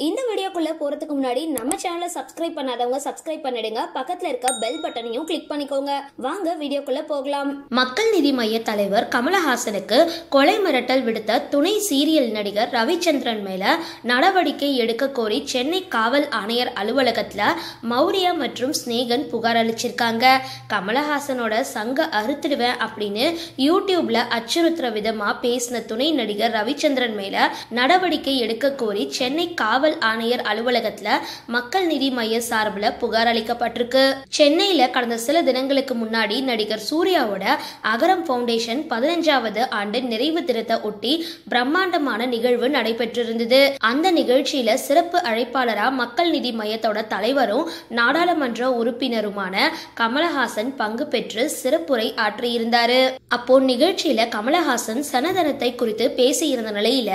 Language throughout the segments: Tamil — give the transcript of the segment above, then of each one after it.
இந்த வீடியோக்குள்ள போறதுக்கு முன்னாடி நம்ம சேனலை சப்ஸ்கிரைப் பண்ணாதவங்க சப்ஸ்கிரைப் பண்ணிடுங்க. பக்கத்துல இருக்க பெல் பட்டனையும் கிளிக் பண்ணிக்கோங்க. வாங்க வீடியோக்குள்ள போகலாம். மக்கள் நீதி மைய தலைவர் கமலஹாசனுக்கு கொலை மிரட்டல் விடுத்த துணை சீரியல் நடிகர் ரவிச்சந்திரன் மேல நடவடிக்கை எடுக்க கோரி சென்னை காவல் ஆணையர் அலுவலகத்துல மௌரியா மற்றும் ஸ்நேகன் புகார் அளிச்சிருக்காங்க. கமலஹாசனோட சங்க அறுத்துடுவேன் அப்படின்னு யூடியூப்ல அச்சுறுத்துற விதமா பேசின துணை நடிகர் ரவிச்சந்திரன் மேல நடவடிக்கை எடுக்க கோரி சென்னை காவல் ஆணையர் அலுவலகத்துல மக்கள் நீதி மைய சார்பில் புகார் அளிக்கப்பட்டிருக்கு. சென்னையில கடந்த சில தினங்களுக்கு முன்னாடி நடிகர் சூர்யாவோட அகரம் பவுண்டேஷன் 15வது ஆண்டு நிறைவு தினத்தை ஒட்டி பிரம்மாண்டமான நிகழ்வு நடைபெற்றிருந்தது. அந்த நிகழ்ச்சியில சிறப்பு அழைப்பாளரா மக்கள் நீதி மையத்தோட தலைவரும் நாடாளுமன்ற உறுப்பினருமான கமலஹாசன் பங்கு பெற்று சிறப்புரை ஆற்றியிருந்தாரு. அப்போ நிகழ்ச்சியில கமலஹாசன் சனதனத்தை குறித்து பேசியிருந்த நிலையில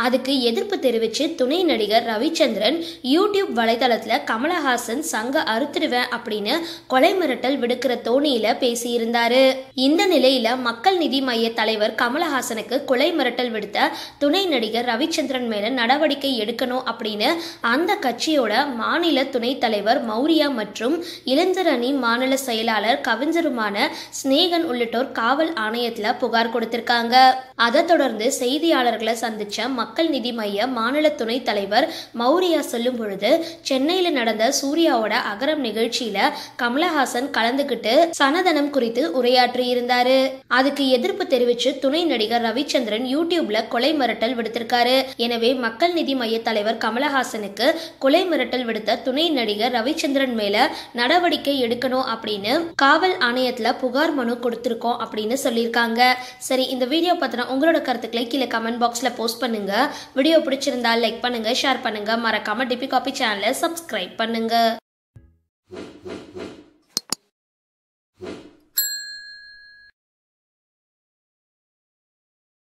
அதுக்கு எதிர்ப்பு தெரிவிச்சு துணை நடிகர் ரவிச்சந்திரன் யூடியூப் வலைதளத்துல கமலஹாசன் சங்க அறுத்துடுவேன் அப்படின்னு கொலை மிரட்டல் விடுக்கிற தோணியில பேசியிருந்தாரு. இந்த நிலையில மக்கள் நீதி மைய தலைவர் கமலஹாசனுக்கு கொலை மிரட்டல் விடுத்த துணை நடிகர் ரவிச்சந்திரன் மேல நடவடிக்கை எடுக்கணும் அப்படின்னு அந்த கட்சியோட மாநில துணை தலைவர் மௌரியா மற்றும் இளைஞர் அணி மாநில செயலாளர் கவிஞருமான ஸ்நேகன் உள்ளிட்டோர் காவல் ஆணையத்துல புகார் கொடுத்திருக்காங்க. அதை தொடர்ந்து செய்தியாளர்களை சந்திச்ச மக்கள் நீதி மைய மாநில துணை தலைவர் மௌரியா சொல்லும் பொழுது, சென்னையில நடந்த சூர்யாவோட அகரம் நிகழ்ச்சியில கமலஹாசன் கலந்துகிட்டு சனதனம் குறித்து உரையாற்றி இருந்தாரு. அதுக்கு எதிர்ப்பு தெரிவிச்சு துணை நடிகர் ரவிச்சந்திரன் யூடியூப்ல கொலை மிரட்டல் விடுத்திருக்காரு. எனவே மக்கள் நீதி மைய தலைவர் கமலஹாசனுக்கு கொலை மிரட்டல் விடுத்த துணை நடிகர் ரவிச்சந்திரன் மேல நடவடிக்கை எடுக்கணும் அப்படின்னு காவல் ஆணையத்துல புகார் மனு கொடுத்திருக்கோம் அப்படின்னு சொல்லியிருக்காங்க. சரி, இந்த வீடியோ பத்தின உங்களோட கருத்துக்களை கீழே கமெண்ட் பாக்ஸ்ல போஸ்ட் பண்ணுங்க. வீடியோ பிடிச்சிருந்தா லைக் பண்ணுங்க, ஷேர் பண்ணுங்க, மறக்காம டிபி காபி சேனலை சப்ஸ்கிரைப் பண்ணுங்க.